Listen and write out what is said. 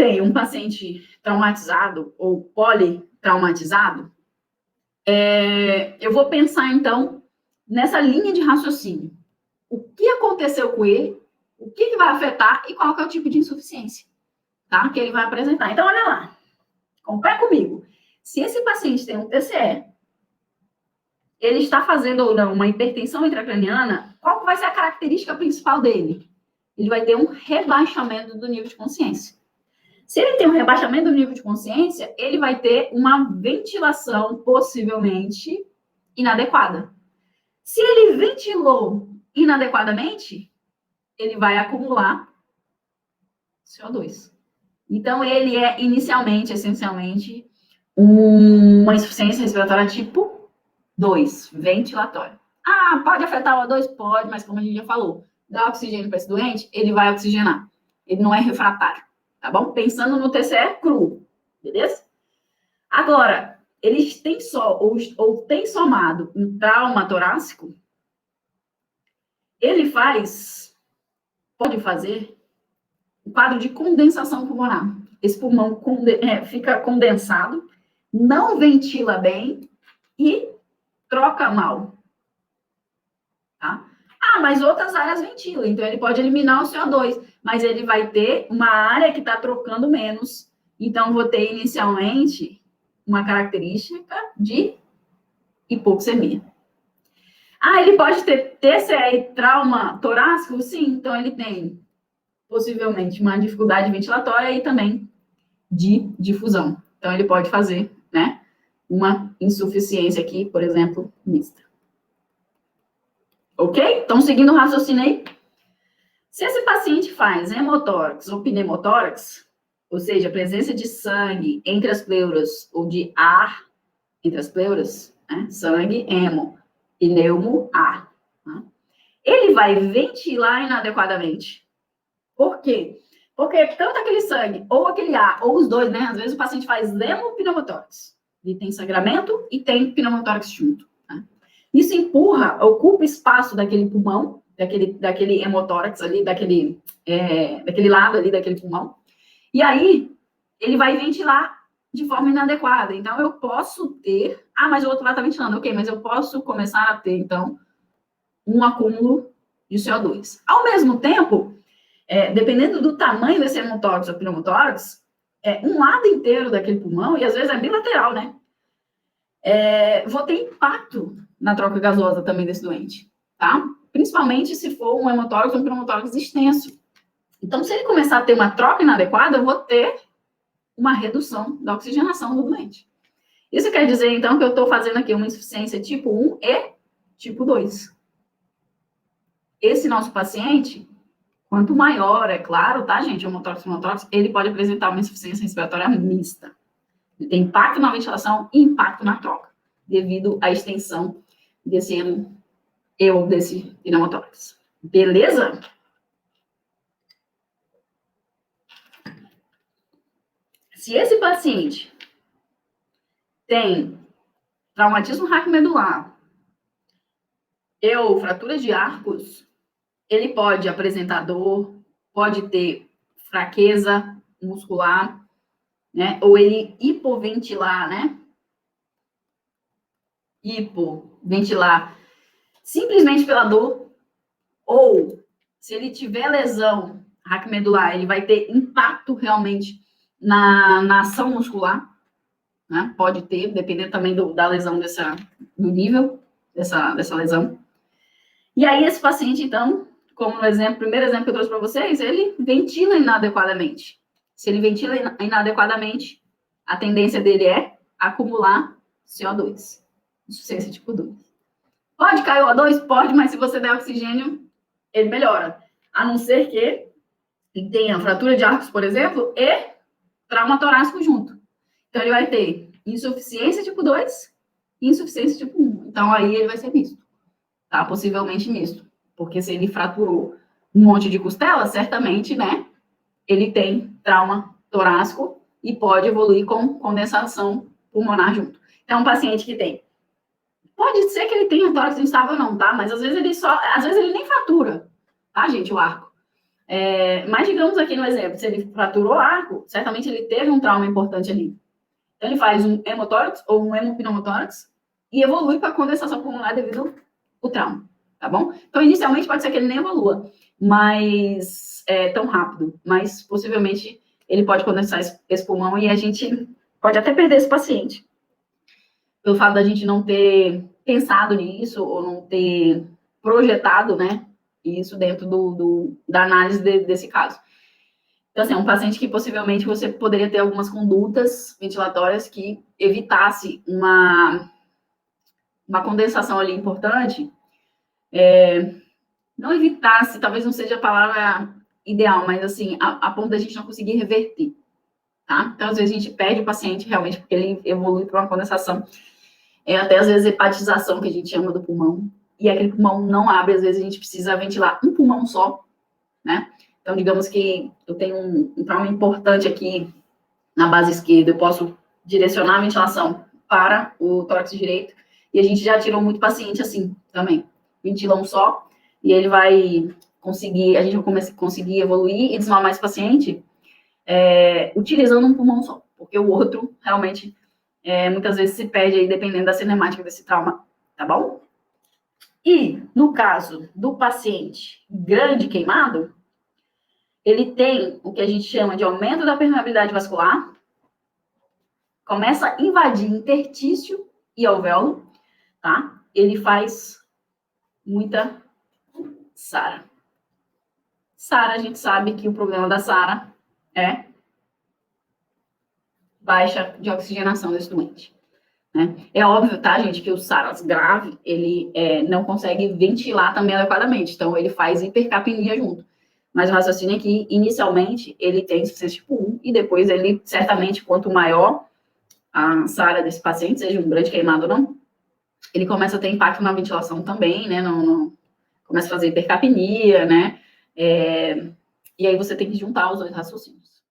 tenho um paciente traumatizado ou politraumatizado, eu vou pensar, então, nessa linha de raciocínio. O que aconteceu com ele, o que vai afetar e qual que é o tipo de insuficiência, tá? Que ele vai apresentar. Então, olha lá. Compare comigo. Se esse paciente tem um TCE, ele está fazendo ou não uma hipertensão intracraniana, qual vai ser a característica principal dele? Ele vai ter um rebaixamento do nível de consciência. Se ele tem um rebaixamento do nível de consciência, ele vai ter uma ventilação possivelmente inadequada. Se ele ventilou inadequadamente, ele vai acumular CO2. Então, ele é inicialmente, essencialmente, uma insuficiência respiratória tipo 2, ventilatória. Ah, pode afetar o O2? Pode, mas como a gente já falou, dá oxigênio para esse doente, ele vai oxigenar. Ele não é refratário, tá bom? Pensando no TCE cru, beleza? Agora, eles têm só, ou tem somado um trauma torácico, ele pode fazer um quadro de condensação pulmonar. Esse pulmão fica condensado, não ventila bem e troca mal. Tá? Ah, mas outras áreas ventilam, então ele pode eliminar o CO2, mas ele vai ter uma área que está trocando menos. Então, vou ter inicialmente uma característica de hipoxemia. Ah, ele pode ter TCE e trauma torácico? Sim, então ele tem possivelmente uma dificuldade ventilatória e também de difusão. Então, ele pode fazer, né, uma insuficiência aqui, por exemplo, mista. Ok? Então, seguindo o raciocínio aí. Se esse paciente faz hemotórax ou pneumotórax, ou seja, presença de sangue entre as pleuras ou de ar entre as pleuras, né, sangue, hemo, pneumo, ar, né, ele vai ventilar inadequadamente. Por quê? Porque tanto aquele sangue, ou aquele ar, ou os dois, né? Às vezes o paciente faz hemopneumotórax. Ele tem sangramento e tem pneumotórax junto. Né? Isso empurra, ocupa espaço daquele pulmão, daquele hemotórax ali, daquele lado ali daquele pulmão. E aí, ele vai ventilar de forma inadequada. Então, eu posso ter... Ah, mas o outro lado está ventilando. Ok, mas eu posso começar a ter, então, um acúmulo de CO2. Ao mesmo tempo, dependendo do tamanho desse hemotórax ou pneumotórax, um lado inteiro daquele pulmão, e às vezes é bilateral, né? Vou ter impacto na troca gasosa também desse doente, tá? Principalmente se for um hemotórax ou um pneumotórax extenso. Então, se ele começar a ter uma troca inadequada, eu vou ter uma redução da oxigenação do doente. Isso quer dizer, então, que eu estou fazendo aqui uma insuficiência tipo 1 e tipo 2. Esse nosso paciente, quanto maior, é claro, tá, gente, o hemotórax, ele pode apresentar uma insuficiência respiratória mista. Ele tem impacto na ventilação e impacto na troca, devido à extensão desse desse pneumotórax. Beleza? Se esse paciente tem traumatismo raquimedular ou fratura de arcos, ele pode apresentar dor, pode ter fraqueza muscular, né? Ou ele hipoventilar, né? Hipoventilar simplesmente pela dor, ou se ele tiver lesão raquimedular, ele vai ter impacto realmente na ação muscular, né? Pode ter, dependendo também da lesão do nível dessa lesão. E aí, esse paciente, então, como no exemplo, primeiro exemplo que eu trouxe para vocês, ele ventila inadequadamente. Se ele ventila inadequadamente, a tendência dele é acumular CO2. Insuficiência tipo 2. Pode cair o O2? Pode, mas se você der oxigênio, ele melhora. A não ser que ele tenha fratura de arcos, por exemplo, e trauma torácico junto. Então, ele vai ter insuficiência tipo 2 e insuficiência tipo 1. Então, aí ele vai ser misto. Tá? Possivelmente misto. Porque se ele fraturou um monte de costela, certamente, né, ele tem trauma torácico e pode evoluir com condensação pulmonar junto. Então, um paciente que tem... Pode ser que ele tenha tórax instável ou não, tá? Mas às vezes ele nem fratura, tá, gente, o arco. Mas digamos aqui no exemplo, se ele fraturou o arco, certamente ele teve um trauma importante ali. Então ele faz um hemotórax ou um hemopneumotórax e evolui para condensação pulmonar devido ao trauma, tá bom? Então inicialmente pode ser que ele nem evolua, mas tão rápido, mas possivelmente ele pode condensar esse pulmão e a gente pode até perder esse paciente. Pelo fato da gente não ter pensado nisso ou não ter projetado, né, isso dentro da análise desse caso. Então, assim, é um paciente que possivelmente você poderia ter algumas condutas ventilatórias que evitasse uma condensação ali importante. Não evitasse, talvez não seja a palavra ideal, mas assim, a ponto da gente não conseguir reverter, tá? Então, às vezes a gente perde o paciente realmente porque ele evolui para uma condensação, até às vezes hepatização, que a gente chama do pulmão, e aquele pulmão não abre, às vezes a gente precisa ventilar um pulmão só, né? Então, digamos que eu tenho um trauma importante aqui na base esquerda, eu posso direcionar a ventilação para o tórax direito, e a gente já tirou muito paciente assim também. Ventila um só, e ele vai conseguir, a gente vai conseguir evoluir e desmamar esse paciente utilizando um pulmão só, porque o outro realmente muitas vezes se perde aí, dependendo da cinemática desse trauma, tá bom? E no caso do paciente grande queimado, ele tem o que a gente chama de aumento da permeabilidade vascular, começa a invadir intertício e alvéolo, tá? Ele faz muita SARA. SARA, a gente sabe que o problema da SARA é baixa de oxigenação desse doente, né? É óbvio, tá, gente, que o SARAS grave, ele não consegue ventilar também adequadamente, então ele faz hipercapnia junto. Mas o raciocínio é que, inicialmente, ele tem insuficiência tipo 1, e depois ele, certamente, quanto maior a SARA desse paciente, seja um grande queimado ou não, ele começa a ter impacto na ventilação também, né? Começa a fazer hipercapnia, né? E aí você tem que juntar os dois raciocínios.